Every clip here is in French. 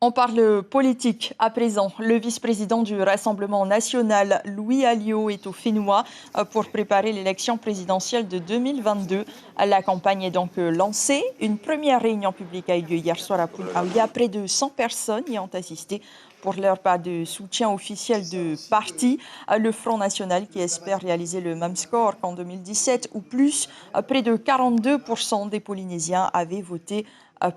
On parle politique à présent. Le vice-président du Rassemblement national, Louis Alliot, est au Fénois pour préparer l'élection présidentielle de 2022. La campagne est donc lancée. Une première réunion publique a eu lieu hier soir à Pouillaouia. Près de 100 personnes y ont assisté. Pour l'heure, pas de soutien officiel de parti. Le Front National qui espère réaliser le même score qu'en 2017 ou plus. Près de 42% des Polynésiens avaient voté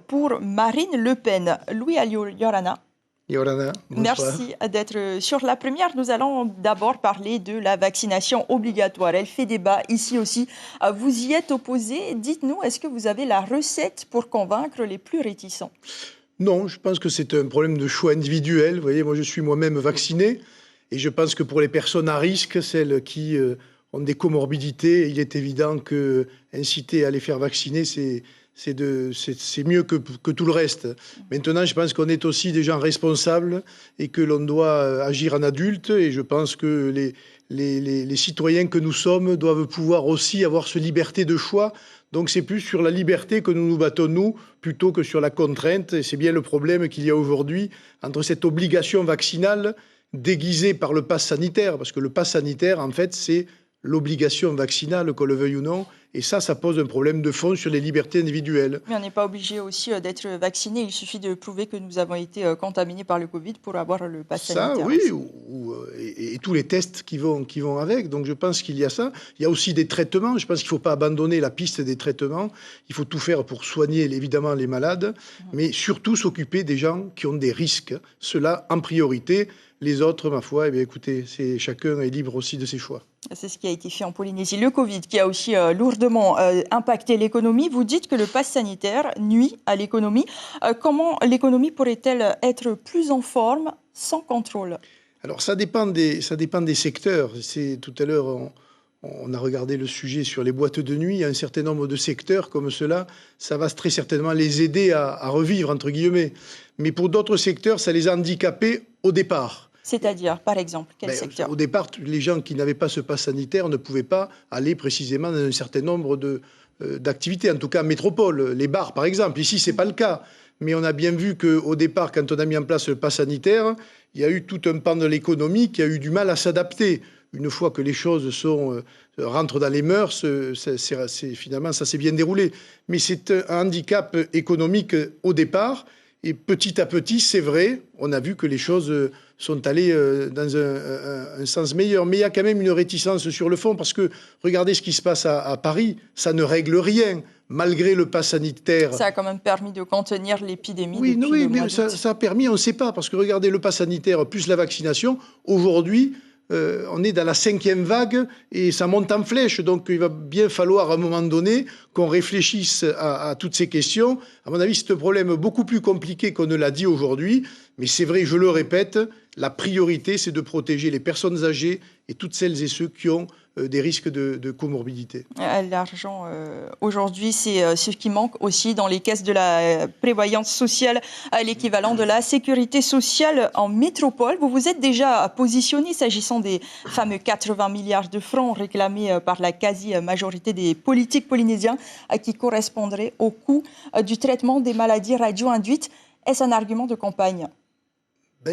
pour Marine Le Pen. Louis Alliot, Yorana. Yorana, bonsoir. Merci d'être sur la première. Nous allons d'abord parler de la vaccination obligatoire. Elle fait débat ici aussi. Vous y êtes opposé. Dites-nous, est-ce que vous avez la recette pour convaincre les plus réticents ? Non, je pense que c'est un problème de choix individuel. Vous voyez, moi je suis moi-même vacciné et je pense que pour les personnes à risque, celles qui ont des comorbidités, il est évident que inciter à les faire vacciner, c'est mieux que tout le reste. Maintenant, je pense qu'on est aussi des gens responsables et que l'on doit agir en adulte. Et je pense que les citoyens que nous sommes doivent pouvoir aussi avoir cette liberté de choix. Donc c'est plus sur la liberté que nous nous battons, nous, plutôt que sur la contrainte. Et c'est bien le problème qu'il y a aujourd'hui entre cette obligation vaccinale déguisée par le pass sanitaire. Parce que le pass sanitaire, en fait, c'est l'obligation vaccinale, qu'on le veuille ou non. Et ça pose un problème de fond sur les libertés individuelles. Mais on n'est pas obligé aussi d'être vacciné. Il suffit de prouver que nous avons été contaminés par le Covid pour avoir le pass sanitaire. Ça, oui, et tous les tests qui vont avec. Donc je pense qu'il y a ça. Il y a aussi des traitements. Je pense qu'il ne faut pas abandonner la piste des traitements. Il faut tout faire pour soigner évidemment les malades, mais surtout s'occuper des gens qui ont des risques. Cela en priorité. Les autres, ma foi, écoutez, chacun est libre aussi de ses choix. C'est ce qui a été fait en Polynésie. Le Covid qui a aussi lourdement impacté l'économie. Vous dites que le pass sanitaire nuit à l'économie. Comment l'économie pourrait-elle être plus en forme sans contrôle ? Alors ça dépend des secteurs. Tout à l'heure, on a regardé le sujet sur les boîtes de nuit. Il y a un certain nombre de secteurs comme cela. Ça va très certainement les aider à revivre, entre guillemets. Mais pour d'autres secteurs, ça les a handicapés au départ. C'est-à-dire, par exemple, quel secteur ? Au départ, les gens qui n'avaient pas ce pass sanitaire ne pouvaient pas aller précisément dans un certain nombre d'activités, en tout cas métropole, les bars par exemple. Ici, ce n'est pas le cas. Mais on a bien vu qu'au départ, quand on a mis en place le pass sanitaire, il y a eu tout un pan de l'économie qui a eu du mal à s'adapter. Une fois que les choses rentrent dans les mœurs, finalement, ça s'est bien déroulé. Mais c'est un handicap économique au départ. Et petit à petit, c'est vrai, on a vu que les choses sont allées dans un sens meilleur. Mais il y a quand même une réticence sur le fond, parce que regardez ce qui se passe à Paris, ça ne règle rien, malgré le pass sanitaire. Ça a quand même permis de contenir l'épidémie. Oui, mais ça a permis, on ne sait pas, parce que regardez le pass sanitaire plus la vaccination, aujourd'hui, on est dans la 5e vague et ça monte en flèche. Donc il va bien falloir à un moment donné qu'on réfléchisse à toutes ces questions. À mon avis, c'est un problème beaucoup plus compliqué qu'on ne l'a dit aujourd'hui. Mais c'est vrai, je le répète, la priorité, c'est de protéger les personnes âgées et toutes celles et ceux qui ont des risques de comorbidité. L'argent, aujourd'hui, c'est ce qui manque aussi dans les caisses de la prévoyance sociale, l'équivalent de la sécurité sociale en métropole. Vous vous êtes déjà positionné s'agissant des fameux 80 milliards de francs réclamés par la quasi-majorité des politiques polynésiens qui correspondraient au coût du traitement des maladies radio-induites. Est-ce un argument de campagne ?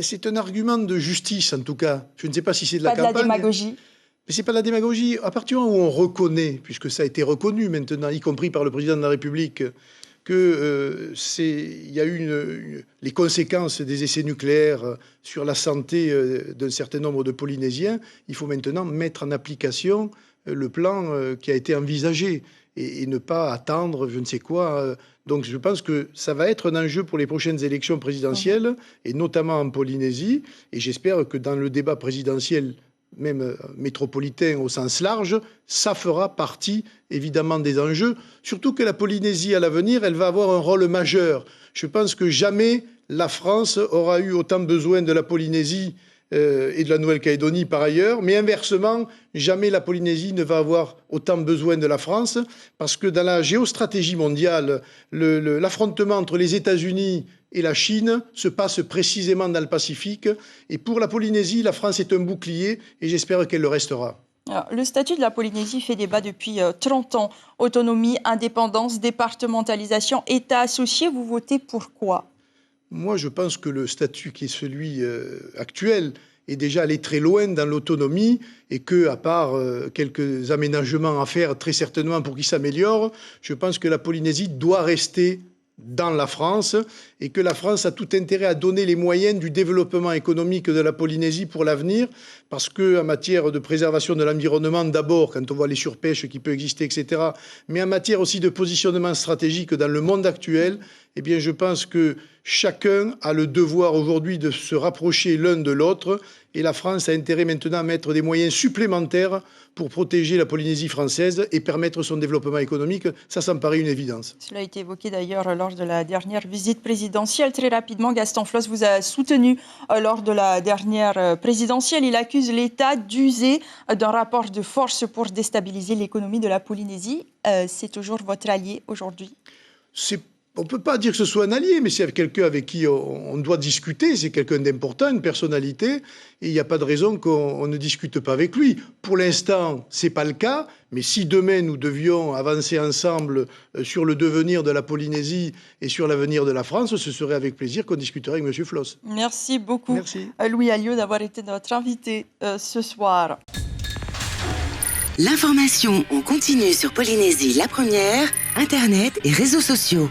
C'est un argument de justice, en tout cas. Je ne sais pas si c'est de la campagne. Pas de la démagogie. Mais ce n'est pas de la démagogie. À partir du moment où on reconnaît, puisque ça a été reconnu maintenant, y compris par le président de la République, qu'il y a eu les conséquences des essais nucléaires sur la santé d'un certain nombre de Polynésiens, il faut maintenant mettre en application le plan qui a été envisagé et ne pas attendre je ne sais quoi. Donc je pense que ça va être un enjeu pour les prochaines élections présidentielles, et notamment en Polynésie. Et j'espère que dans le débat présidentiel, même métropolitain au sens large, ça fera partie évidemment des enjeux. Surtout que la Polynésie, à l'avenir, elle va avoir un rôle majeur. Je pense que jamais la France aura eu autant besoin de la Polynésie et de la Nouvelle-Calédonie par ailleurs, mais inversement, jamais la Polynésie ne va avoir autant besoin de la France, parce que dans la géostratégie mondiale, l'affrontement entre les États-Unis et la Chine se passe précisément dans le Pacifique. Et pour la Polynésie, la France est un bouclier et j'espère qu'elle le restera. Alors, le statut de la Polynésie fait débat depuis 30 ans. Autonomie, indépendance, départementalisation, État associé, vous votez pour quoi ? Moi, je pense que le statut qui est celui actuel est déjà allé très loin dans l'autonomie et que, à part quelques aménagements à faire très certainement pour qu'il s'améliore, je pense que la Polynésie doit rester dans la France et que la France a tout intérêt à donner les moyens du développement économique de la Polynésie pour l'avenir, parce qu'en matière de préservation de l'environnement, d'abord, quand on voit les surpêches qui peuvent exister, etc., mais en matière aussi de positionnement stratégique dans le monde actuel, eh bien, je pense que chacun a le devoir aujourd'hui de se rapprocher l'un de l'autre et la France a intérêt maintenant à mettre des moyens supplémentaires pour protéger la Polynésie française et permettre son développement économique. Ça me paraît une évidence. Cela a été évoqué d'ailleurs lors de la dernière visite présidentielle. Très rapidement, Gaston Floss vous a soutenu lors de la dernière présidentielle. Il accuse l'État d'user d'un rapport de force pour déstabiliser l'économie de la Polynésie. C'est toujours votre allié aujourd'hui ? On ne peut pas dire que ce soit un allié, mais c'est quelqu'un avec qui on doit discuter. C'est quelqu'un d'important, une personnalité. Et il n'y a pas de raison qu'on ne discute pas avec lui. Pour l'instant, ce n'est pas le cas. Mais si demain, nous devions avancer ensemble sur le devenir de la Polynésie et sur l'avenir de la France, ce serait avec plaisir qu'on discuterait avec M. Floss. Merci beaucoup, Merci. Louis Alliot, d'avoir été notre invité ce soir. L'information en continu sur Polynésie la première, Internet et réseaux sociaux.